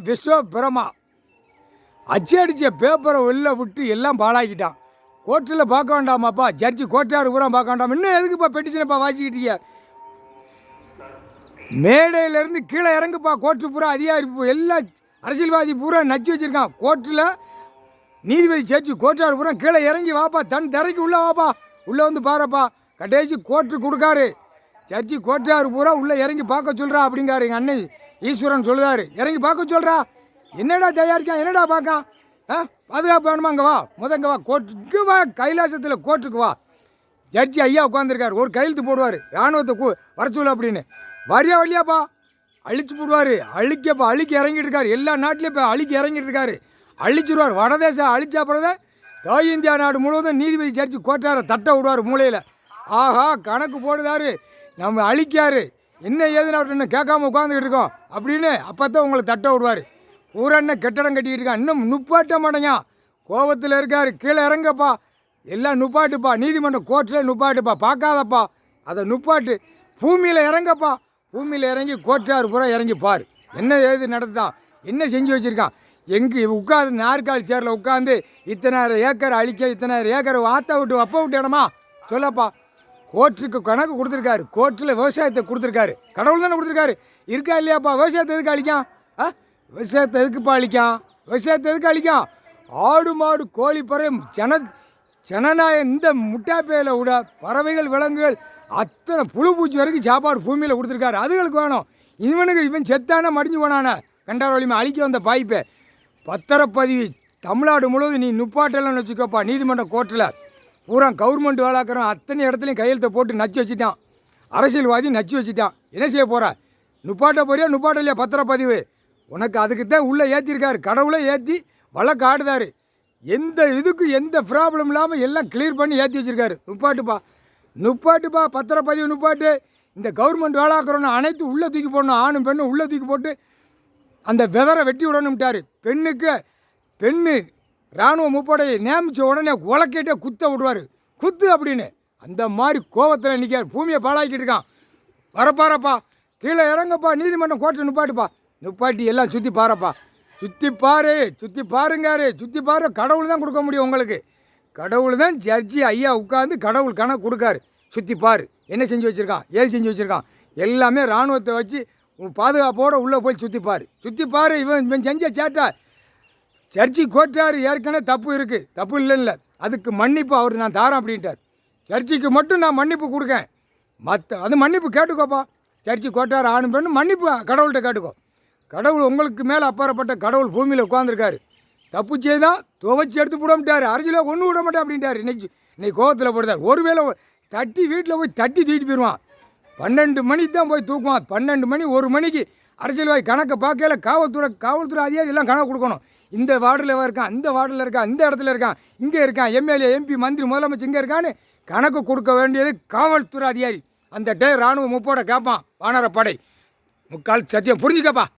விஸ்வ பிரமா அச்சடித்த பேப்பரை வெளில விட்டு எல்லாம் பாழாக்கிட்டான். கோர்ட்டில் பார்க்க வேண்டாமாப்பா, ஜட்ஜி கோர்ட்டார் பூரா பார்க்க வேண்டாம். இன்னும் எதுக்குப்பா பெட்டிஷனைப்பா வாசிக்கிட்டீங்க? மேடையிலேருந்து கீழே இறங்குப்பா. கோர்ட்டு பூரா அதிகாரி எல்லாம் அரசியல்வாதி பூரா நச்சு வச்சுருக்கான். கோர்ட்டில் நீதிபதி ஜட்ஜி கோர்ட்டார் பூரா கீழே இறங்கி வாப்பா, தன் தரைக்கு உள்ளே வாப்பா, உள்ளே வந்து பாருப்பா. கடைசி கோர்ட்டு கொடுக்காரு. ஜட்ஜி கோர்ட்டார் பூரா உள்ளே இறங்கி பார்க்க சொல்கிறா அப்படிங்காரு. எங்கள் அண்ணன் ஈஸ்வரன் சொல்லுதாரு, இறங்கி பார்க்க சொல்கிறா. என்னடா தயாரிக்கான், என்னடா பார்க்கான்? பாதுகாப்பு வேணுமா? அங்கே வா, முதங்க வா, கோர்ட்டுக்கு வா, கைலாசத்தில் கோர்ட்டுக்கு வா. ஜட்ஜி ஐயா உட்காந்துருக்காரு, ஒரு கையெழுத்து போடுவார், இராணுவத்தை வர சொல்லு அப்படின்னு. வரியா வழியாப்பா, அழிச்சு போடுவார். அழிக்க இறங்கிட்டு இருக்காரு. எல்லா நாட்டிலையும் இப்போ அழிக்க இறங்கிட்டு இருக்காரு. அழிச்சிடுவார். வடதேசம் அழிச்சா பிறகு தாய் இந்தியா நாடு முழுவதும் நீதிபதி ஜட்ஜி கோர்ட்டாரை தட்ட விடுவார் மூலையில். ஆஹா, கணக்கு போடுதாரு, நம்ம அழிக்காரு, என்ன ஏதுன்னு அவர்கிட்ட இன்னும் கேட்காம உட்காந்துக்கிட்டு இருக்கோம் அப்படின்னு. அப்போ தான் உங்களை தட்ட விடுவார். பூரா என்ன கட்டடம் கட்டிக்கிட்டு இருக்கான், இன்னும் நுப்பாட்ட மாட்டேங்க, கோபத்தில் இருக்கார். கீழே இறங்கப்பா, எல்லாம் நுப்பாட்டுப்பா, நீதிமன்றம் கோர்ட்டில் நுப்பாட்டுப்பா, பார்க்காதப்பா, அதை நுப்பாட்டு. பூமியில் இறங்கப்பா, பூமியில் இறங்கி கோர்ட்டார் பூரா இறங்கி பார், என்ன ஏது நடத்தான், என்ன செஞ்சு வச்சுருக்கான். எங்கே உட்காந்து நாற்காலி சேரில் உட்காந்து இத்தனாயிரம் ஏக்கர் அழிக்க, இத்தனாயிரம் ஏக்கர் வாத்த விட்டு அப்போ விட்டு இடமா சொல்லப்பா. கோர்ட்டுக்கு கணக்கு கொடுத்துருக்காரு. கோர்ட்டில் விவசாயத்தை கொடுத்துருக்காரு. கடவுள் தானே கொடுத்துருக்காரு. இருக்கா இல்லையாப்பா? விவசாயத்தை எதுக்கு அழிக்கான்? விவசாயத்தை எதுக்குப்பா அழிக்கான்? விவசாயத்தை எதுக்கு அழிக்கான்? ஆடு மாடு கோழி பறவை ஜனநாயகம் இந்த முட்டாப்பையில் விட பறவைகள் விலங்குகள் அத்தனை புழு பூச்சி வரைக்கும் சாப்பாடு பூமியில் கொடுத்துருக்காரு. அதுகளுக்கு வேணும். இவன் செத்தானே மடிஞ்சு போனானே கண்டார் வலிமை அழிக்க வந்த பாய்ப்பை. பத்திரப்பதிவு தமிழ்நாடு முழுவதும் நீ நுப்பாட்டெல்லாம் வச்சுக்கோப்பா. நீதிமன்ற கோர்ட்டில் பூரா கவர்மெண்ட் வேலைக்கிறோம் அத்தனை இடத்துலையும் கையெழுத்தை போட்டு நச்சு வச்சுட்டான். அரசியல்வாதி நச்சு வச்சுட்டான். என்ன செய்ய போகிற? நுப்பாட்ட போறியா நுப்பாட்ட இல்லையா? பத்திரப்பதிவு உனக்கு அதுக்குத்தான் உள்ளே ஏற்றிருக்காரு. கடவுளை ஏற்றி வழக்கு ஆடுதாரு. எந்த இதுக்கு எந்த ப்ராப்ளம் இல்லாமல் எல்லாம் கிளியர் பண்ணி ஏற்றி வச்சுருக்காரு. நுப்பாட்டுப்பா, பத்திரப்பதிவு நுப்பாட்டு. இந்த கவர்மெண்ட் வேலைக்கிறோன்னு அனைத்து உள்ளே தூக்கி போடணும். ஆணும் பெண்ணும் உள்ளே தூக்கி போட்டு அந்த வெதரை வெட்டி விடணும்ட்டார். பெண்ணு இராணுவ முப்படையை நியமித்த உடனே உலக்கிட்டே குத்த விடுவார். குத்து அப்படின்னு அந்த மாதிரி கோபத்தில் நிற்கார். பூமியை பாழாக்கிட்டு இருக்கான். வரப்பாரப்பா, கீழே இறங்கப்பா, நீதிமன்றம் கோர்ட்டு நுப்பாட்டுப்பா. நுப்பாட்டி எல்லாம் சுற்றி பாருப்பா, சுற்றி பாருங்காரு. சுற்றி பாரு. கடவுள் தான் கொடுக்க முடியும் உங்களுக்கு. கடவுள் தான் ஜட்ஜி ஐயா உட்காந்து கடவுள் கணக்கு கொடுக்காரு. சுற்றி பாரு, என்ன செஞ்சு வச்சுருக்கான், ஏது செஞ்சு வச்சுருக்கான். எல்லாமே இராணுவத்தை வச்சு பாதுகாப்போடு உள்ளே போய் சுற்றி பாரு. இவன் செஞ்ச சேட்டா ஜட்ஜி கோர்ட்டார் ஏற்கனவே தப்பு இருக்குது, தப்பு இல்லைல்ல, அதுக்கு மன்னிப்பு அவர் நான் தாரேன் அப்படின்ட்டார். சர்ச்சைக்கு மட்டும் நான் மன்னிப்பு கொடுக்கேன், அது மன்னிப்பு கேட்டுக்கோப்பா. சர்ச்சை கோர்ட்டார் ஆணும் பெண்ணு மன்னிப்பு கடவுள்கிட்ட கேட்டுக்கோ. கடவுள் உங்களுக்கு மேலே அப்பாறப்பட்ட கடவுள் பூமியில் உட்காந்துருக்காரு. தப்பு செய்தால் துவைச்சி எடுத்து விடமாட்டார். அரசியலாக ஒன்று விட மாட்டேன் அப்படின்ட்டார். இன்னைக்கு கோவத்தில் போடுதார். ஒருவேளை தட்டி வீட்டில் போய் தட்டி தூக்கிட்டு போயிடுவான். 12 மணிக்கு தான் போய் தூக்குவான். 12 மணி 1 மணிக்கு அரசியல்வாதி கணக்கை பார்க்கல. காவல்துறை அதிகாரி எல்லாம் கணக்கு கொடுக்கணும். இந்த வார்டில் இருக்கான், இந்த வார்டில் இருக்கான், இந்த இடத்துல இருக்கான், இங்கே இருக்கான், எம்எல்ஏ எம்பி மந்திரி முதலமைச்சர் இங்கே இருக்கான்னு கணக்கு கொடுக்க வேண்டியது காவல்துறை அதிகாரி. அந்த இராணுவ முப்போட கேட்பான் வானரப்படை. முக்கால் சத்தியம் புரிஞ்சுக்கப்பா.